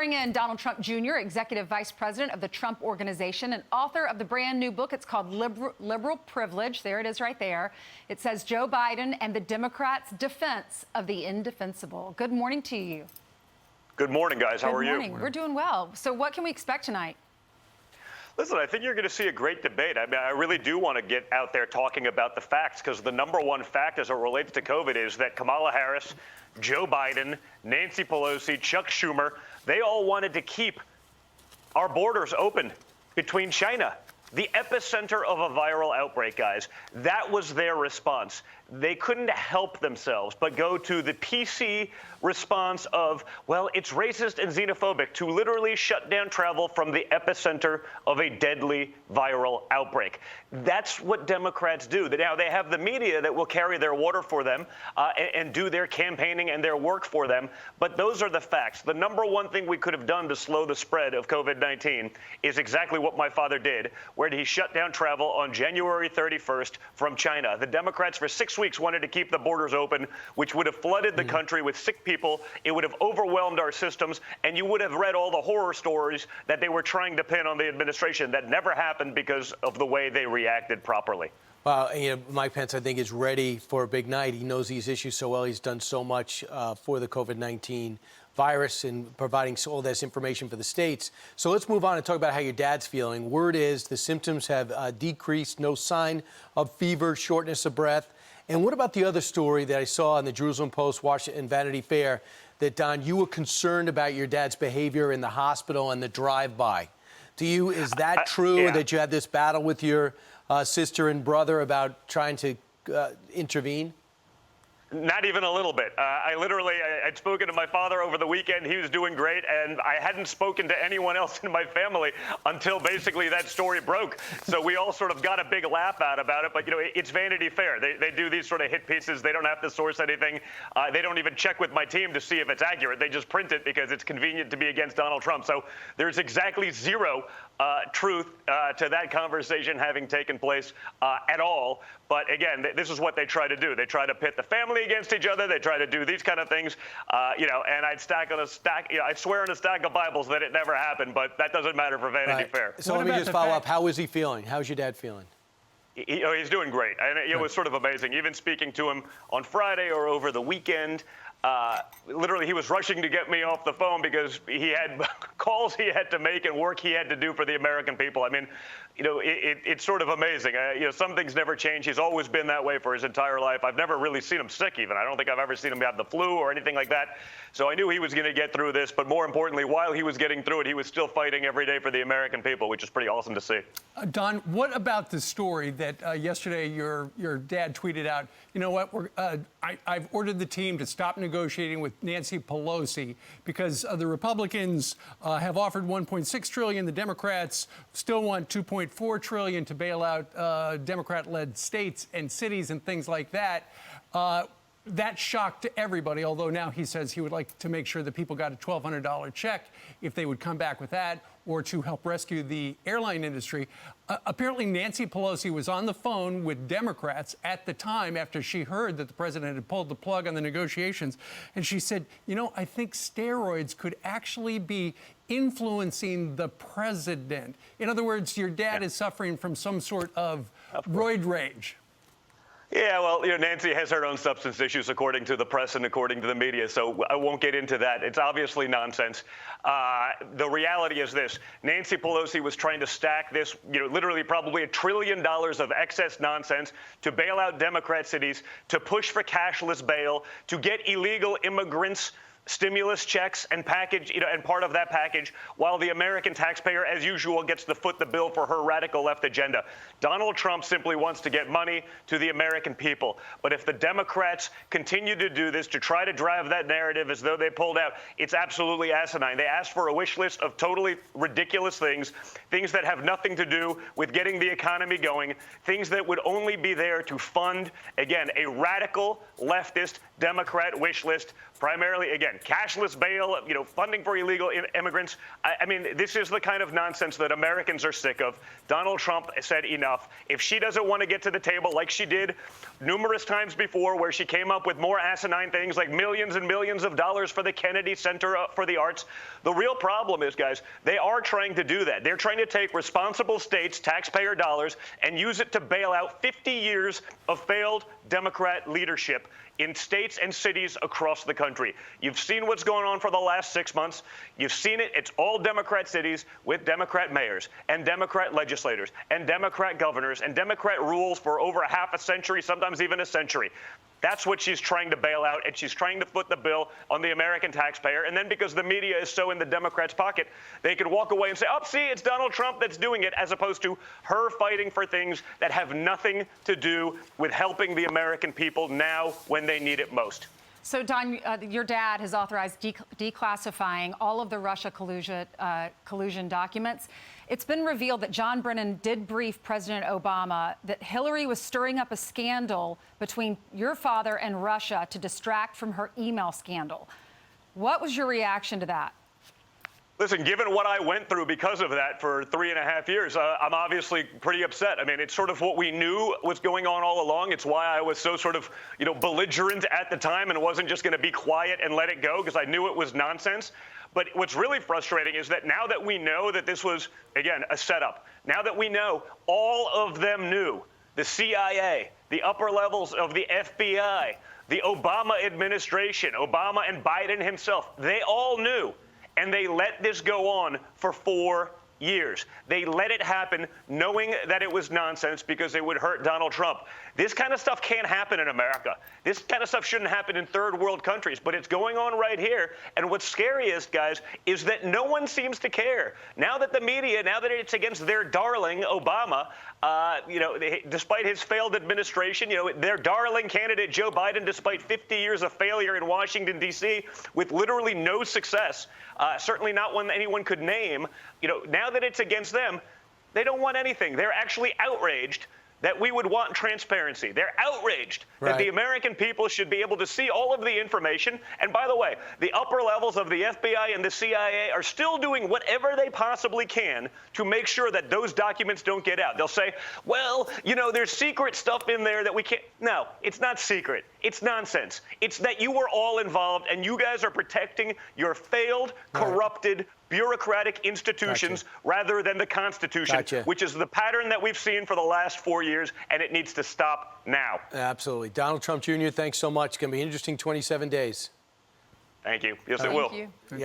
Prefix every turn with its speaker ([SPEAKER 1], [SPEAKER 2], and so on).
[SPEAKER 1] Bring in Donald Trump Jr., Executive Vice President of the Trump Organization and author of the brand new book. It's called Liberal Privilege. There it is right there. It says Joe Biden and the Democrats' defense of the indefensible. Good morning to you.
[SPEAKER 2] Good morning, guys. How are you?
[SPEAKER 1] Good morning. We're doing well. So what can we expect tonight?
[SPEAKER 2] Listen, I think you're going to see a great debate. I mean, I really do want to get out there talking about the facts, because the number one fact as it relates to COVID is that Kamala Harris, Joe Biden, Nancy Pelosi, Chuck Schumer, they all wanted to keep our borders open between China. The epicenter of a viral outbreak, guys. That was their response. They couldn't help themselves but go to the PC response of, well, it's racist and xenophobic to literally shut down travel from the epicenter of a deadly viral outbreak. That's what Democrats do. Now, they have the media that will carry their water for them and do their campaigning and their work for them. But those are the facts. The number one thing we could have done to slow the spread of COVID-19 is exactly what my father did, where he shut down travel on January 31st from China. The Democrats for 6 weeks wanted to keep the borders open, which would have flooded the country with sick people. It would have overwhelmed our systems, and you would have read all the horror stories that they were trying to pin on the administration. That never happened because of the way they reacted properly.
[SPEAKER 3] Well, Mike Pence, I think, is ready for a big night. He knows these issues so well. He's done so much for the COVID-19 virus and providing all this information for the states. So let's move on and talk about how your dad's feeling. Word is the symptoms have decreased, no sign of fever, shortness of breath. And what about the other story that I saw in the Jerusalem Post, Washington, Vanity Fair, that, Don, you were concerned about your dad's behavior in the hospital and the drive-by? To you, is that true, that you had this battle with your sister and brother about trying to intervene?
[SPEAKER 2] Not even a little bit. I'd spoken to my father over the weekend. He was doing great, and I hadn't spoken to anyone else in my family until basically that story broke. So we all sort of got a big laugh out about it. But, you know, it's Vanity Fair. They do these sort of hit pieces. They don't have to source anything. They don't even check with my team to see if it's accurate. They just print it because it's convenient to be against Donald Trump. So there's exactly zero truth to that conversation having taken place at all. But again, this is what they try to do. They try to pit the family against each other. They try to do these kind of things, and I'd I swear on a stack of Bibles that it never happened, but that doesn't matter for Vanity Fair.
[SPEAKER 3] So let me just follow up. How is he feeling? How's your dad feeling?
[SPEAKER 2] He's doing great. And it was sort of amazing. Even speaking to him on Friday or over the weekend, literally he was rushing to get me off the phone because he had calls he had to make and work he had to do for the American people. I mean, it's sort of amazing. Some things never change. He's always been that way for his entire life. I've never really seen him sick even. I don't think I've ever seen him have the flu or anything like that. So I knew he was going to get through this. But more importantly, while he was getting through it, he was still fighting every day for the American people, which is pretty awesome to see.
[SPEAKER 4] Don, what about the story that yesterday your dad tweeted out? You know what? I've ordered the team to stop negotiating with Nancy Pelosi because the Republicans have offered $1.6 trillion. The Democrats still want $2.4 trillion to bail out Democrat-led states and cities and things like that. That shocked everybody, although now he says he would like to make sure that people got a $1,200 check if they would come back with that, or to help rescue the airline industry. Apparently, Nancy Pelosi was on the phone with Democrats at the time after she heard that the president had pulled the plug on the negotiations. And she said, I think steroids could actually be influencing the president. In other words, your dad is suffering from some sort of roid rage.
[SPEAKER 2] Yeah, well, Nancy has her own substance issues, according to the press and according to the media, so I won't get into that. It's obviously nonsense. The reality is this. Nancy Pelosi was trying to stack this, literally probably $1 trillion of excess nonsense to bail out Democrat cities, to push for cashless bail, to get illegal immigrants stimulus checks and package, and part of that package, while the American taxpayer, as usual, gets to foot the bill for her radical left agenda. Donald Trump simply wants to get money to the American people. But if the Democrats continue to do this, to try to drive that narrative as though they pulled out, it's absolutely asinine. They asked for a wish list of totally ridiculous things that have nothing to do with getting the economy going, things that would only be there to fund, again, a radical leftist Democrat wish list primarily, again, cashless bail, funding for illegal immigrants. I mean, this is the kind of nonsense that Americans are sick of. Donald Trump said enough. If she doesn't want to get to the table like she did numerous times before, where she came up with more asinine things like millions and millions of dollars for the Kennedy Center for the Arts, the real problem is, guys, they are trying to do that. They're trying to take responsible states' taxpayer dollars and use it to bail out 50 years of failed Democrat leadership in states and cities across the country. You've seen what's going on for the last 6 months. You've seen it. It's all Democrat cities with Democrat mayors and Democrat legislators and Democrat governors and Democrat rules for over half a century, sometimes even a century. That's what she's trying to bail out, and she's trying to foot the bill on the American taxpayer. And then because the media is so in the Democrats' pocket, they can walk away and say, oh, see, it's Donald Trump that's doing it, as opposed to her fighting for things that have nothing to do with helping the American people now when they need it most.
[SPEAKER 1] So, Don, your dad has authorized declassifying all of the Russia collusion documents. It's been revealed that John Brennan did brief President Obama that Hillary was stirring up a scandal between your father and Russia to distract from her email scandal. What was your reaction to that?
[SPEAKER 2] Listen, given what I went through because of that for 3.5 years, I'm obviously pretty upset. I mean, it's sort of what we knew was going on all along. It's why I was so sort of, belligerent at the time and wasn't just going to be quiet and let it go, because I knew it was nonsense. But what's really frustrating is that now that we know that this was, again, a setup, now that we know all of them knew, the CIA, the upper levels of the FBI, the Obama administration, Obama and Biden himself, they all knew. And they let this go on for 4 years. They let it happen knowing that it was nonsense because it would hurt Donald Trump. This kind of stuff can't happen in America. This kind of stuff shouldn't happen in third world countries, but it's going on right here. And what's scariest, guys, is that no one seems to care. Now that the media, now that it's against their darling Obama, despite his failed administration, their darling candidate Joe Biden, despite 50 years of failure in Washington, D.C., with literally no success, certainly not one that anyone could name, now that it's against them, they don't want anything. They're actually outraged that we would want transparency. They're outraged that the American people should be able to see all of the information. And by the way, the upper levels of the FBI and the CIA are still doing whatever they possibly can to make sure that those documents don't get out. They'll say, well, there's secret stuff in there that we can't. No, it's not secret. It's nonsense. It's that you were all involved and you guys are protecting your failed, corrupted, bureaucratic institutions rather than the Constitution, which is the pattern that we've seen for the last 4 years, and it needs to stop now.
[SPEAKER 3] Absolutely. Donald Trump Jr., thanks so much. It's going to be an interesting 27 days.
[SPEAKER 2] Thank you. Yes, it will.
[SPEAKER 1] Thank you.